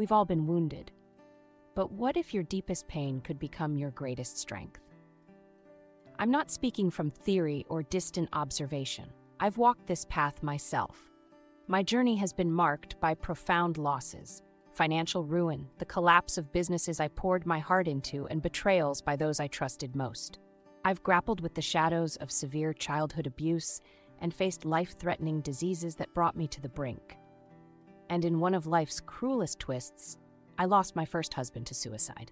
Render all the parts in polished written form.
We've all been wounded. But what if your deepest pain could become your greatest strength? I'm not speaking from theory or distant observation. I've walked this path myself. My journey has been marked by profound losses, financial ruin, the collapse of businesses I poured my heart into, and betrayals by those I trusted most. I've grappled with the shadows of severe childhood abuse and faced life-threatening diseases that brought me to the brink. And in one of life's cruelest twists, I lost my first husband to suicide.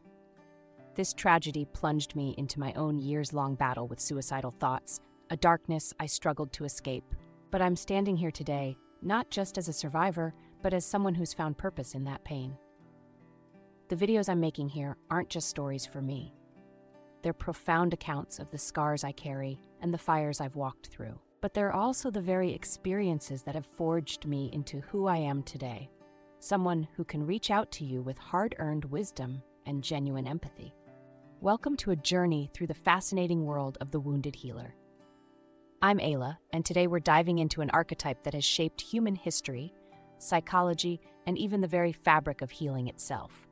This tragedy plunged me into my own years-long battle with suicidal thoughts, a darkness I struggled to escape. But I'm standing here today, not just as a survivor, but as someone who's found purpose in that pain. The videos I'm making here aren't just stories for me. They're profound accounts of the scars I carry and the fires I've walked through. But they're also the very experiences that have forged me into who I am today. Someone who can reach out to you with hard-earned wisdom and genuine empathy. Welcome to a journey through the fascinating world of the wounded healer. I'm Ayla, and today we're diving into an archetype that has shaped human history, psychology, and even the very fabric of healing itself.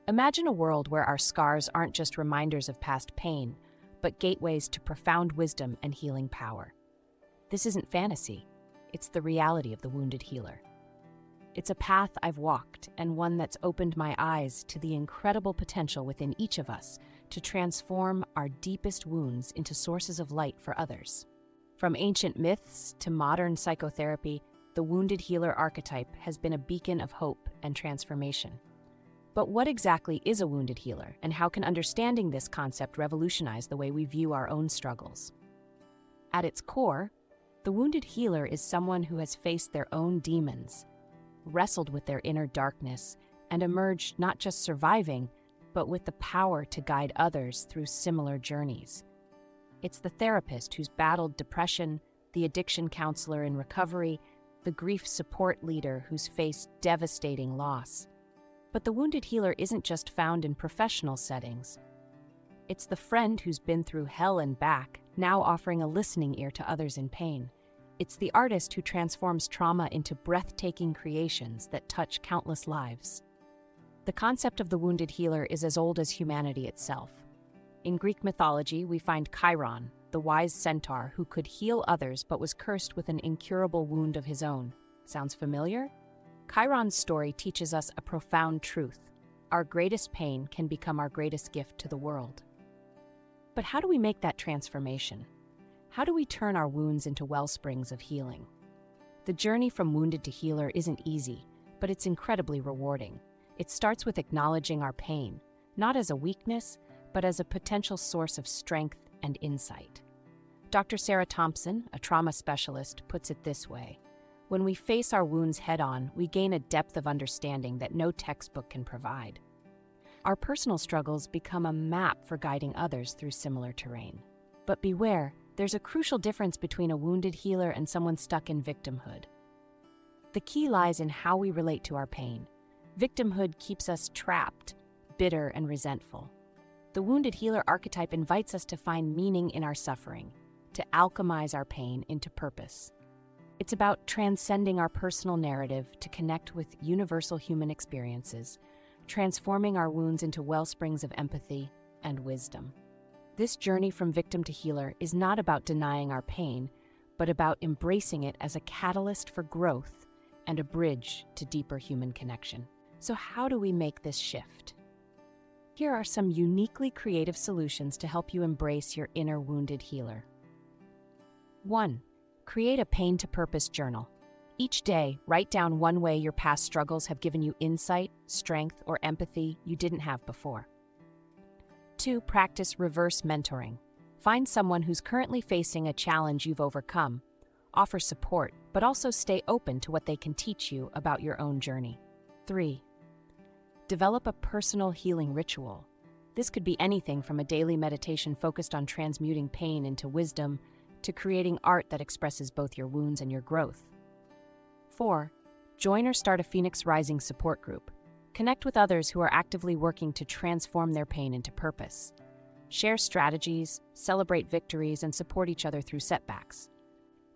Imagine a world where our scars aren't just reminders of past pain, but gateways to profound wisdom and healing power. This isn't fantasy, it's the reality of the wounded healer. It's a path I've walked, and one that's opened my eyes to the incredible potential within each of us to transform our deepest wounds into sources of light for others. From ancient myths to modern psychotherapy, the wounded healer archetype has been a beacon of hope and transformation. But what exactly is a wounded healer, and how can understanding this concept revolutionize the way we view our own struggles? At its core, the wounded healer is someone who has faced their own demons, wrestled with their inner darkness, and emerged not just surviving, but with the power to guide others through similar journeys. It's the therapist who's battled depression, the addiction counselor in recovery, the grief support leader who's faced devastating loss. But the wounded healer isn't just found in professional settings. It's the friend who's been through hell and back, now offering a listening ear to others in pain. It's the artist who transforms trauma into breathtaking creations that touch countless lives. The concept of the wounded healer is as old as humanity itself. In Greek mythology, we find Chiron, the wise centaur who could heal others but was cursed with an incurable wound of his own. Sounds familiar? Chiron's story teaches us a profound truth. Our greatest pain can become our greatest gift to the world. But how do we make that transformation? How do we turn our wounds into wellsprings of healing? The journey from wounded to healer isn't easy, but it's incredibly rewarding. It starts with acknowledging our pain, not as a weakness, but as a potential source of strength and insight. Dr. Sarah Thompson, a trauma specialist, puts it this way: when we face our wounds head-on, we gain a depth of understanding that no textbook can provide. Our personal struggles become a map for guiding others through similar terrain. But beware, there's a crucial difference between a wounded healer and someone stuck in victimhood. The key lies in how we relate to our pain. Victimhood keeps us trapped, bitter, and resentful. The wounded healer archetype invites us to find meaning in our suffering, to alchemize our pain into purpose. It's about transcending our personal narrative to connect with universal human experiences, transforming our wounds into wellsprings of empathy and wisdom. This journey from victim to healer is not about denying our pain, but about embracing it as a catalyst for growth and a bridge to deeper human connection. So how do we make this shift? Here are some uniquely creative solutions to help you embrace your inner wounded healer. 1. Create a pain to purpose journal. Each day, write down one way your past struggles have given you insight, strength, or empathy you didn't have before. 2. Practice reverse mentoring. Find someone who's currently facing a challenge you've overcome. Offer support, but also stay open to what they can teach you about your own journey. 3. Develop a personal healing ritual. This could be anything from a daily meditation focused on transmuting pain into wisdom to creating art that expresses both your wounds and your growth. 4. Join or start a Phoenix Rising support group. Connect with others who are actively working to transform their pain into purpose. Share strategies, celebrate victories, and support each other through setbacks.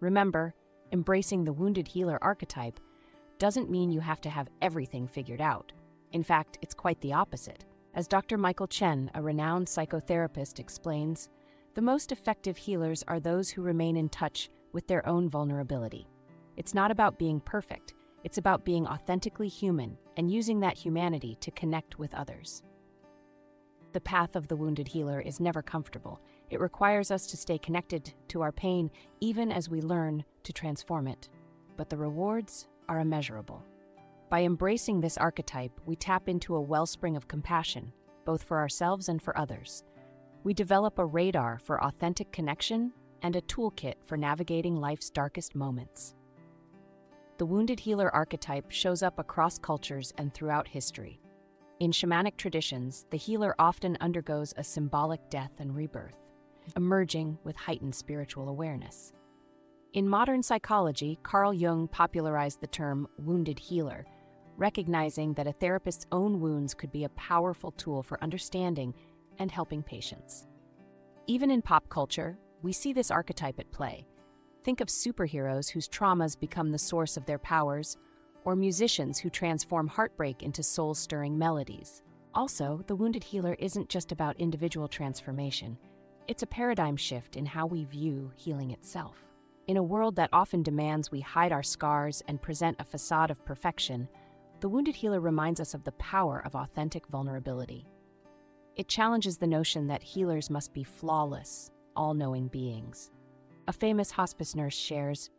Remember, embracing the wounded healer archetype doesn't mean you have to have everything figured out. In fact, it's quite the opposite. As Dr. Michael Chen, a renowned psychotherapist, explains, the most effective healers are those who remain in touch with their own vulnerability. It's not about being perfect, it's about being authentically human and using that humanity to connect with others. The path of the wounded healer is never comfortable. It requires us to stay connected to our pain even as we learn to transform it. But the rewards are immeasurable. By embracing this archetype, we tap into a wellspring of compassion, both for ourselves and for others. We develop a radar for authentic connection and a toolkit for navigating life's darkest moments. The wounded healer archetype shows up across cultures and throughout history. In shamanic traditions, the healer often undergoes a symbolic death and rebirth, emerging with heightened spiritual awareness. In modern psychology, Carl Jung popularized the term wounded healer, recognizing that a therapist's own wounds could be a powerful tool for understanding and helping patients. Even in pop culture, we see this archetype at play. Think of superheroes whose traumas become the source of their powers, or musicians who transform heartbreak into soul-stirring melodies. Also, the wounded healer isn't just about individual transformation. It's a paradigm shift in how we view healing itself. In a world that often demands we hide our scars and present a facade of perfection, the wounded healer reminds us of the power of authentic vulnerability. It challenges the notion that healers must be flawless, all-knowing beings. A famous hospice nurse shares,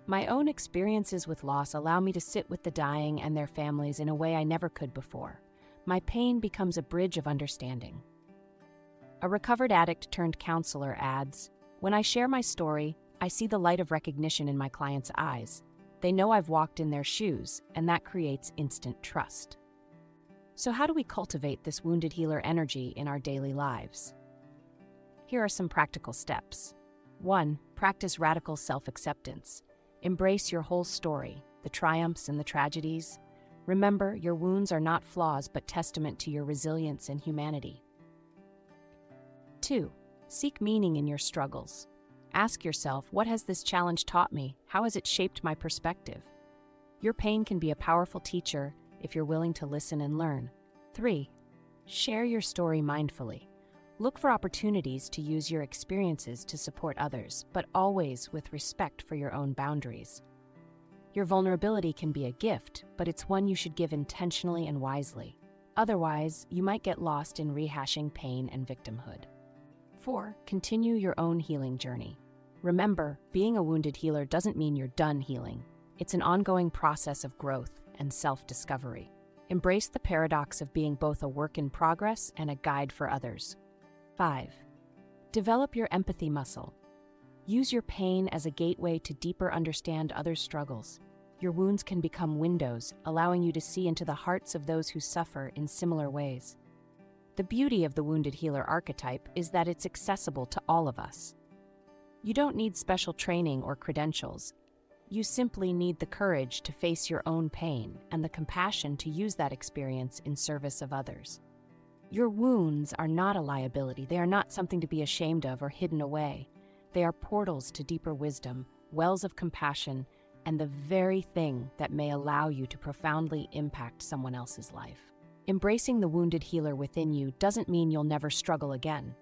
"My own experiences with loss allow me to sit with the dying and their families in a way I never could before. My pain becomes a bridge of understanding." A recovered addict turned counselor adds, "When I share my story, I see the light of recognition in my clients' eyes. They know I've walked in their shoes, and that creates instant trust." So how do we cultivate this wounded healer energy in our daily lives? Here are some practical steps. 1. Practice radical self-acceptance. Embrace your whole story, the triumphs and the tragedies. Remember, your wounds are not flaws but testament to your resilience and humanity. 2. Seek meaning in your struggles. Ask yourself, what has this challenge taught me? How has it shaped my perspective? Your pain can be a powerful teacher if you're willing to listen and learn. 3. Share your story mindfully. Look for opportunities to use your experiences to support others, but always with respect for your own boundaries. Your vulnerability can be a gift, but it's one you should give intentionally and wisely. Otherwise, you might get lost in rehashing pain and victimhood. 4. Continue your own healing journey. Remember, being a wounded healer doesn't mean you're done healing. It's an ongoing process of growth and self-discovery. Embrace the paradox of being both a work in progress and a guide for others. 5. Develop your empathy muscle. Use your pain as a gateway to deeper understand others' struggles. Your wounds can become windows, allowing you to see into the hearts of those who suffer in similar ways. The beauty of the wounded healer archetype is that it's accessible to all of us. You don't need special training or credentials. You simply need the courage to face your own pain and the compassion to use that experience in service of others. Your wounds are not a liability. They are not something to be ashamed of or hidden away. They are portals to deeper wisdom, wells of compassion, and the very thing that may allow you to profoundly impact someone else's life. Embracing the wounded healer within you doesn't mean you'll never struggle again.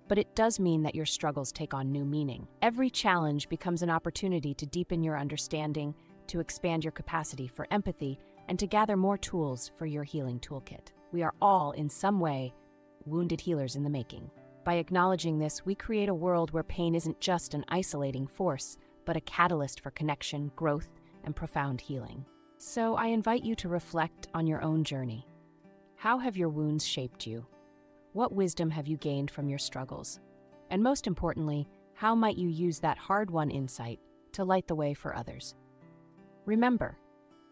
But it does mean that your struggles take on new meaning. Every challenge becomes an opportunity to deepen your understanding, to expand your capacity for empathy, and to gather more tools for your healing toolkit. We are all, in some way, wounded healers in the making. By acknowledging this, we create a world where pain isn't just an isolating force, but a catalyst for connection, growth, and profound healing. So I invite you to reflect on your own journey. How have your wounds shaped you? What wisdom have you gained from your struggles? And most importantly, how might you use that hard-won insight to light the way for others? Remember,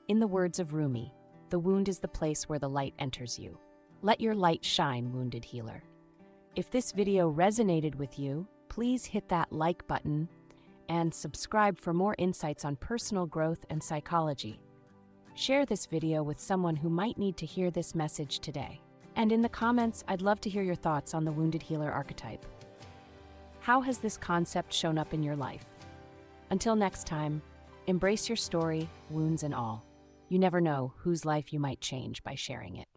in the words of Rumi, the wound is the place where the light enters you. Let your light shine, wounded healer. If this video resonated with you, please hit that like button and subscribe for more insights on personal growth and psychology. Share this video with someone who might need to hear this message today. And in the comments, I'd love to hear your thoughts on the wounded healer archetype. How has this concept shown up in your life? Until next time, embrace your story, wounds and all. You never know whose life you might change by sharing it.